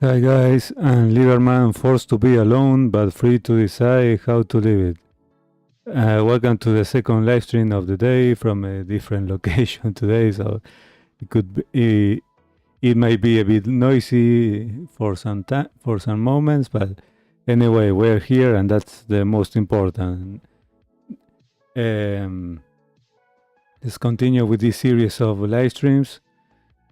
Hi guys, I'm Libertman, forced to be alone but free to decide how to live it. Welcome to the second live stream of the day from a different location today, so it might be a bit noisy for some moments, but anyway, we're here and that's the most important. Let's continue with this series of live streams,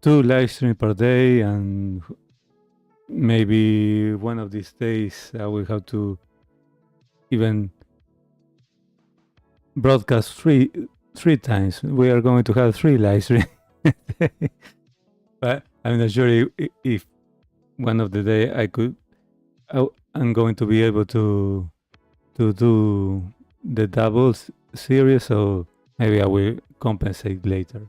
2 live streams per day, and maybe one of these days I will have to even broadcast three times. We are going to have 3 live streams. But I'm not sure if one of the day I'm going to be able to do the doubles series, so maybe I will compensate later.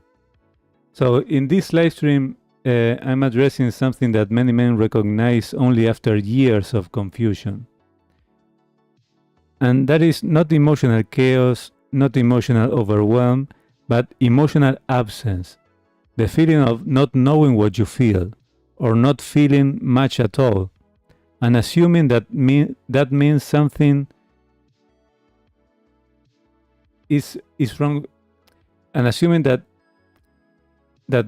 So in this live stream, I'm addressing something that many men recognize only after years of confusion. And that is not emotional chaos, not emotional overwhelm, but emotional absence. The feeling of not knowing what you feel, or not feeling much at all, and assuming that means something is wrong, and assuming that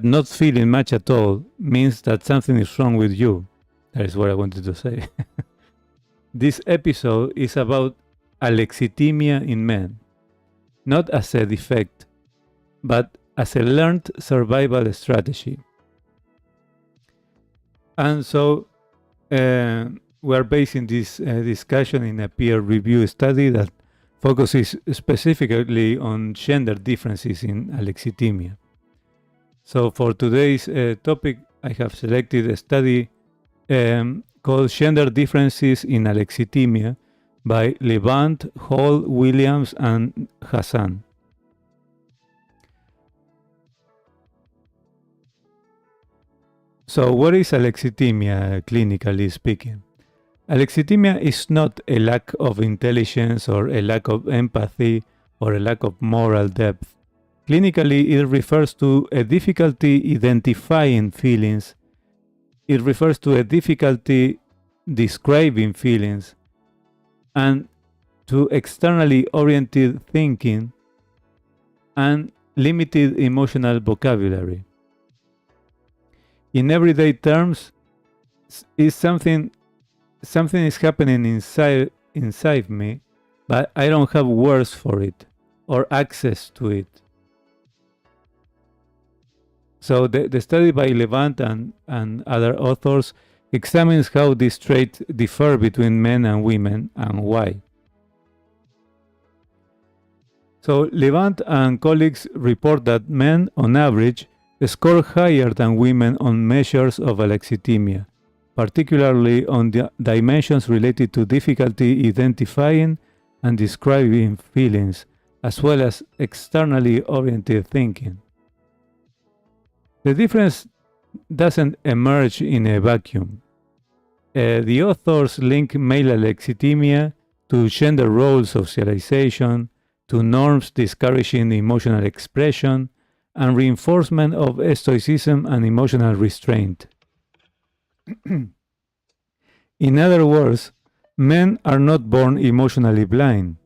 not feeling much at all means that something is wrong with you. That is what I wanted to say. This episode is about alexithymia in men, not as a defect, but as a learned survival strategy. And so we're basing this discussion in a peer-reviewed study that focuses specifically on gender differences in alexithymia. So for today's topic, I have selected a study called Gender Differences in Alexithymia by Levant, Hall, Williams, and Hasan. So what is alexithymia, clinically speaking? Alexithymia is not a lack of intelligence or a lack of empathy or a lack of moral depth. Clinically, it refers to a difficulty identifying feelings. It refers to a difficulty describing feelings and to externally oriented thinking and limited emotional vocabulary. In everyday terms, is something is happening inside me, but I don't have words for it or access to it. So the study by Levant and other authors examines how these traits differ between men and women and why. So Levant and colleagues report that men, on average, score higher than women on measures of alexithymia, particularly on the dimensions related to difficulty identifying and describing feelings, as well as externally oriented thinking. The difference doesn't emerge in a vacuum. The authors link male alexithymia to gender role socialization, to norms discouraging emotional expression, and reinforcement of stoicism and emotional restraint. In other words, men are not born emotionally blind.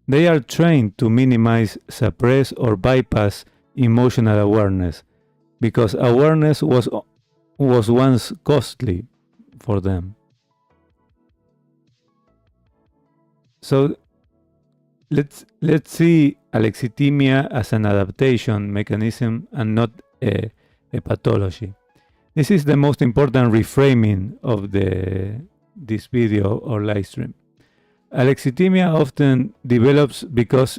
They are trained to minimize, suppress, or bypass emotional awareness, because awareness was once costly for them. So let's see alexithymia as an adaptation mechanism and not a pathology. This is the most important reframing of this video or live stream. Alexithymia often develops because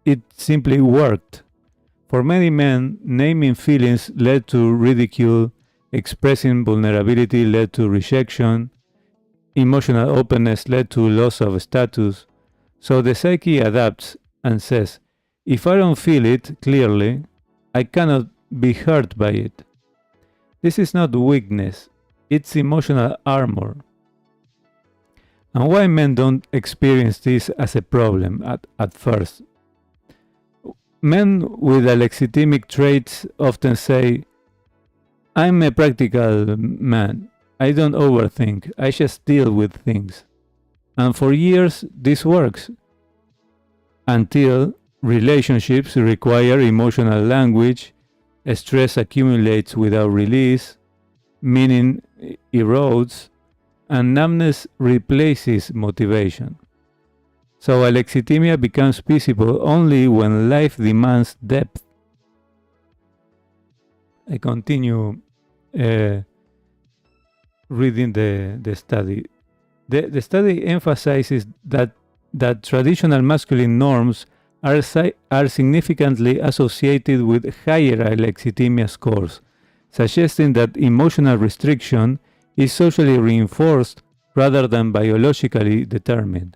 it simply worked. For many men, naming feelings led to ridicule, expressing vulnerability led to rejection, emotional openness led to loss of status. So the psyche adapts and says, if I don't feel it clearly, I cannot be hurt by it. This is not weakness, it's emotional armor. And why men don't experience this as a problem at first? Men with alexithymic traits often say, I'm a practical man. I don't overthink. I just deal with things. And for years, this works. Until relationships require emotional language, stress accumulates without release, meaning erodes, and numbness replaces motivation. So alexithymia becomes visible only when life demands depth. I continue reading the study. The study emphasizes that traditional masculine norms are significantly associated with higher alexithymia scores, suggesting that emotional restriction is socially reinforced rather than biologically determined.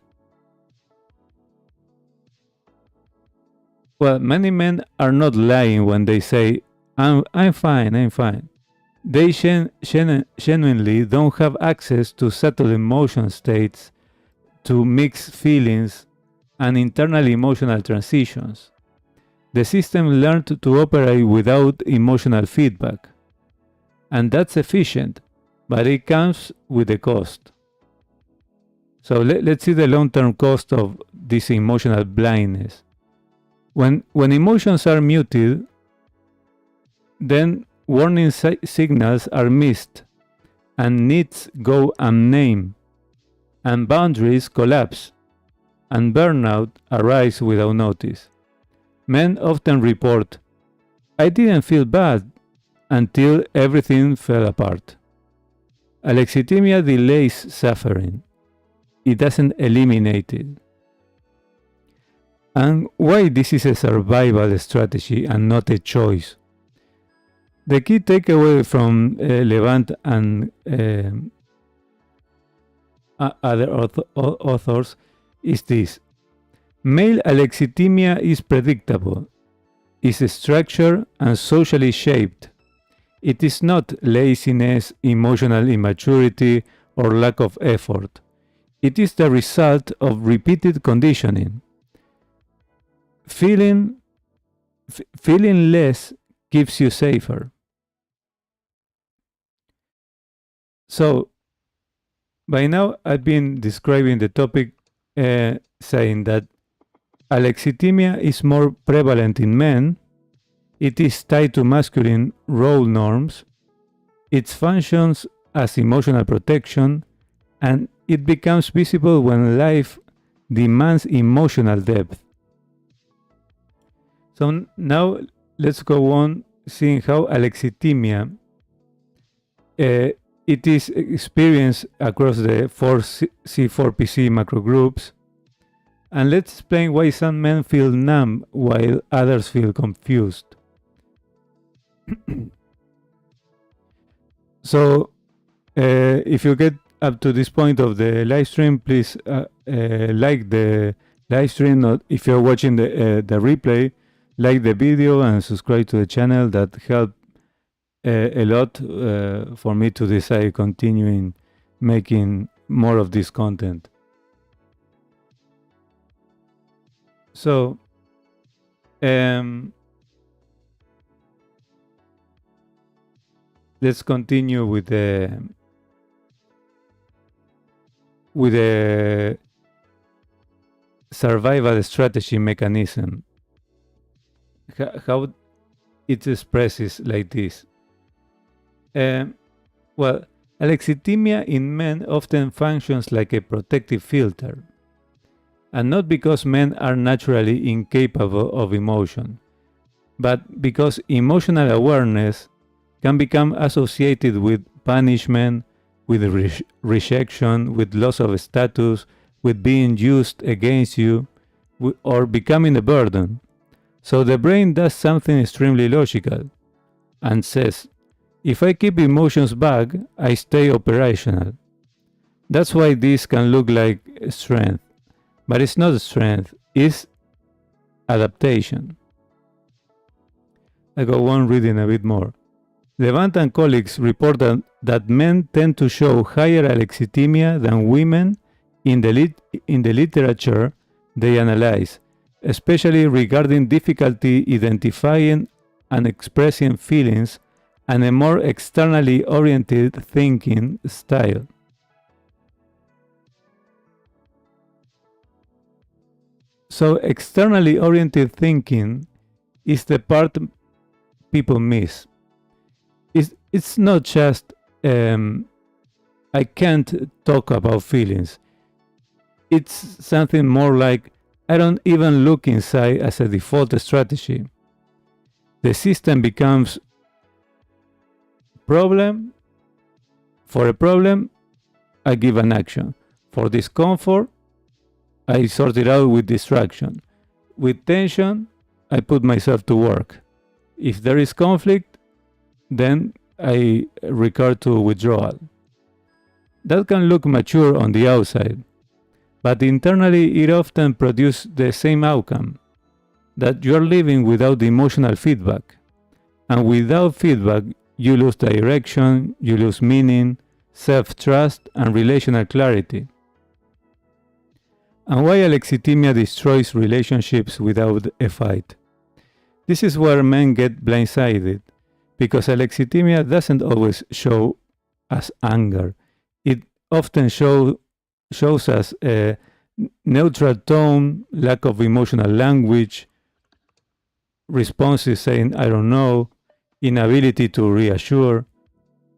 Well, many men are not lying when they say, I'm fine. They genuinely don't have access to subtle emotion states, to mixed feelings, and internal emotional transitions. The system learned to operate without emotional feedback. And that's efficient, but it comes with a cost. So let's see the long-term cost of this emotional blindness. When emotions are muted, then warning signals are missed, and needs go unnamed, and boundaries collapse, and burnout arise without notice. Men often report, I didn't feel bad until everything fell apart. Alexithymia delays suffering. It doesn't eliminate it. And why this is a survival strategy and not a choice? The key takeaway from Levant and other authors is this. Male alexithymia is predictable, is structured and socially shaped. It is not laziness, emotional immaturity, or lack of effort. It is the result of repeated conditioning. Feeling less keeps you safer. So, by now I've been describing the topic saying that alexithymia is more prevalent in men. It is tied to masculine role norms. It functions as emotional protection, and it becomes visible when life demands emotional depth. So now let's go on seeing how alexithymia it is experienced across the 4C4PC macro groups. And let's explain why some men feel numb while others feel confused. So, if you get up to this point of the live stream, please like the live stream. Or if you're watching the replay, like the video and subscribe to the channel. That helps a lot for me to decide continuing making more of this content. So, let's continue with the survival strategy mechanism. How it expresses like this. Well, alexithymia in men often functions like a protective filter, and not because men are naturally incapable of emotion, but because emotional awareness can become associated with punishment, with rejection, with loss of status, with being used against you, or becoming a burden. So the brain does something extremely logical and says, If I keep emotions back, I stay operational. That's why this can look like strength. But it's not strength, it's adaptation. I go on reading a bit more. Levant and colleagues report that men tend to show higher alexithymia than women in the literature they analyze, especially regarding difficulty identifying and expressing feelings and a more externally oriented thinking style. So externally oriented thinking is the part people miss. It's not just I can't talk about feelings. It's something more like I don't even look inside as a default strategy. The system becomes problem. For a problem, I give an action. For discomfort, I sort it out with distraction. With tension, I put myself to work. If there is conflict, then I recur to withdrawal. That can look mature on the outside, but internally it often produces the same outcome, that you are living without emotional feedback. And without feedback, you lose direction, you lose meaning, self-trust, and relational clarity. And why alexithymia destroys relationships without a fight? This is where men get blindsided, because alexithymia doesn't always show as anger. It often shows us a neutral tone, lack of emotional language, responses saying, I don't know, inability to reassure,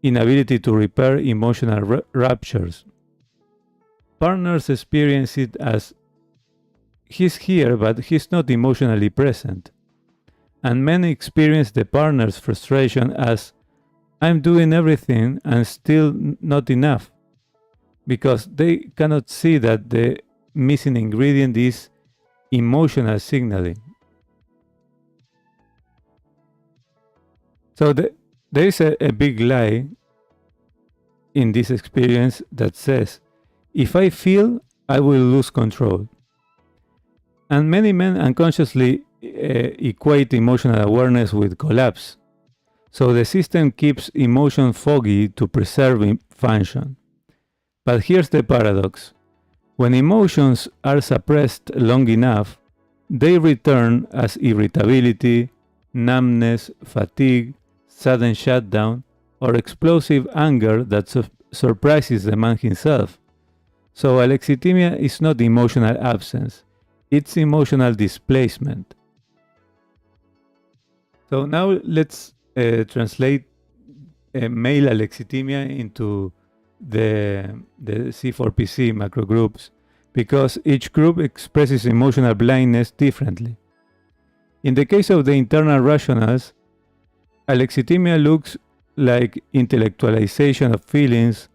inability to repair emotional ruptures. Partners experience it as he's here, but he's not emotionally present. And men experience the partner's frustration as I'm doing everything and still not enough, because they cannot see that the missing ingredient is emotional signaling. So there is a big lie in this experience that says, if I feel, I will lose control. And many men unconsciously equate emotional awareness with collapse. So the system keeps emotion foggy to preserve function. But here's the paradox. When emotions are suppressed long enough, they return as irritability, numbness, fatigue, sudden shutdown, or explosive anger that surprises the man himself. So alexithymia is not emotional absence, it's emotional displacement. So now let's translate male alexithymia into the C4PC macro groups, because each group expresses emotional blindness differently. In the case of the internal rationals, alexithymia looks like intellectualization of feelings,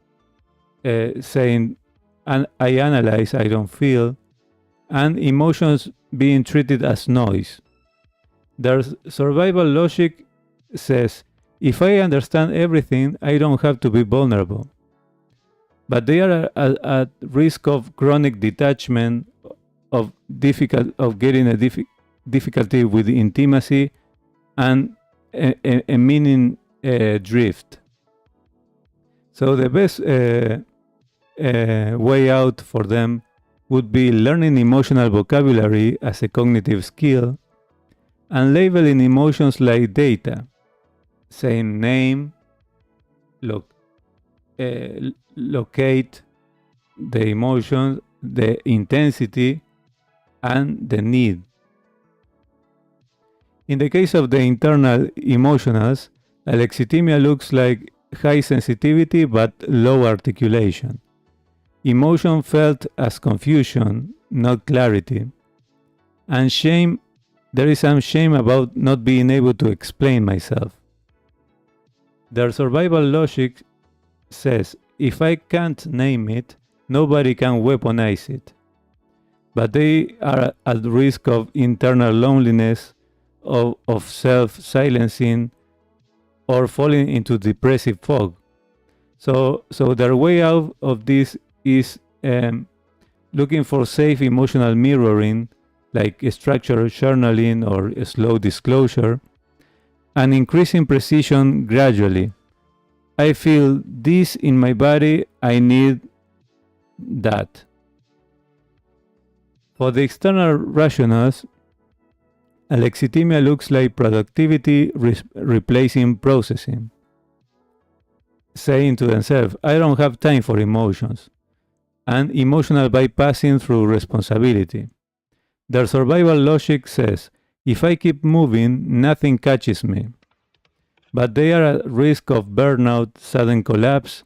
saying, I analyze, I don't feel, and emotions being treated as noise. Their survival logic says, if I understand everything, I don't have to be vulnerable. But they are at risk of chronic detachment, of getting a difficulty with intimacy, and a meaning drift. So the best way out for them would be learning emotional vocabulary as a cognitive skill and labeling emotions like data, saying name, locate the emotion, the intensity, and the need. In the case of the internal emotionals, alexithymia looks like high sensitivity but low articulation. Emotion felt as confusion, not clarity. And shame, there is some shame about not being able to explain myself. Their survival logic says, if I can't name it, nobody can weaponize it. But they are at risk of internal loneliness, of self-silencing, or falling into depressive fog. So their way out of this is looking for safe emotional mirroring, like structured journaling or a slow disclosure, and increasing precision gradually. I feel this in my body, I need that. For the external rationals, alexithymia looks like productivity replacing processing, saying to themselves, I don't have time for emotions, and emotional bypassing through responsibility. Their survival logic says, if I keep moving, nothing catches me. But they are at risk of burnout, sudden collapse,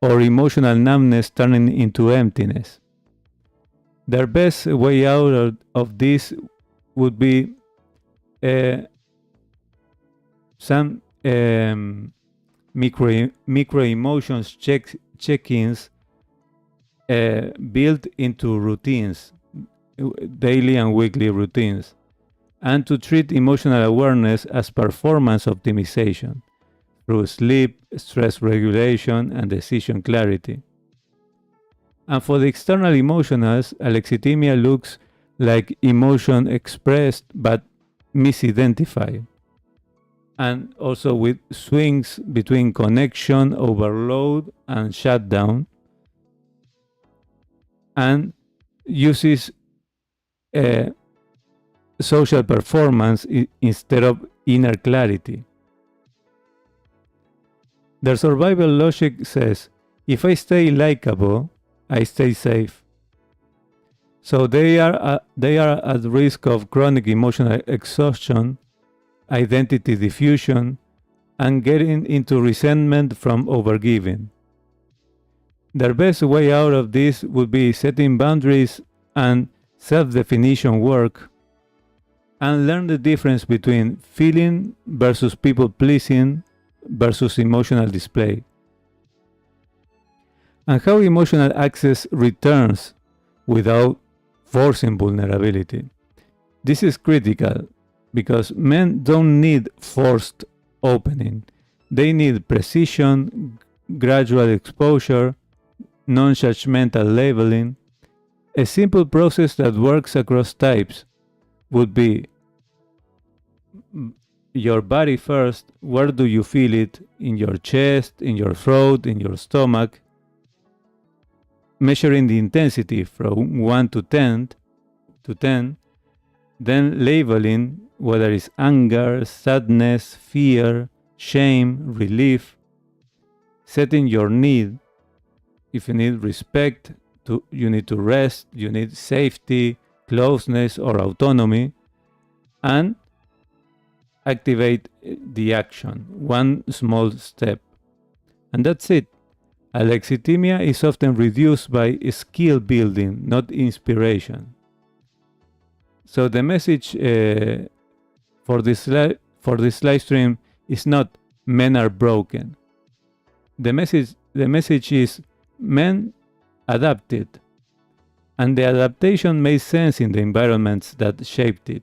or emotional numbness turning into emptiness. Their best way out of this would be some micro emotions check-ins built into routines, daily and weekly routines, and to treat emotional awareness as performance optimization through sleep, stress regulation, and decision clarity. And for the external emotionals, alexithymia looks like emotion expressed but misidentified, and also with swings between connection, overload, and shutdown, and uses social performance instead of inner clarity. Their survival logic says, if I stay likable, I stay safe. So they are at risk of chronic emotional exhaustion, identity diffusion, and getting into resentment from overgiving. Their best way out of this would be setting boundaries and self-definition work, and learn the difference between feeling versus people-pleasing versus emotional display, and how emotional access returns without forcing vulnerability. This is critical because men don't need forced opening. They need precision, gradual exposure, non-judgmental labeling. A simple process that works across types would be your body first. Where do you feel it? In your chest, in your throat, in your stomach. Measuring the intensity from 1 to 10, then labeling whether it's anger, sadness, fear, shame, relief. Setting your need. If you need respect, you need to rest, you need safety, closeness, or autonomy, and activate the action, one small step. And that's it. Alexithymia is often reduced by skill building, not inspiration. So the message for this live stream is not men are broken. The message is men adapted, and the adaptation made sense in the environments that shaped it,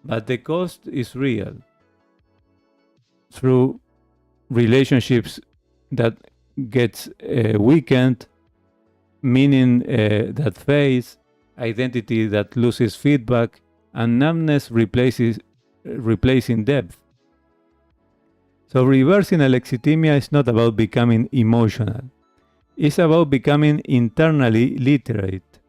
but the cost is real. Through relationships that gets weakened, meaning that fades, identity that loses feedback, and numbness replacing depth. So reversing alexithymia is not about becoming emotional. It's about becoming internally literate.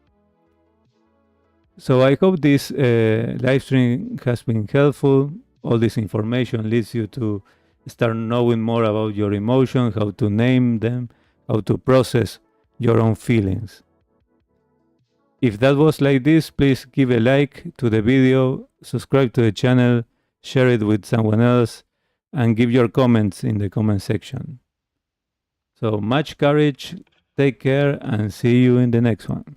So I hope this live stream has been helpful. All this information leads you to start knowing more about your emotions, how to name them, how to process your own feelings. If that was like this, please give a like to the video, subscribe to the channel, share it with someone else, and give your comments in the comment section. So much courage, take care, and see you in the next one.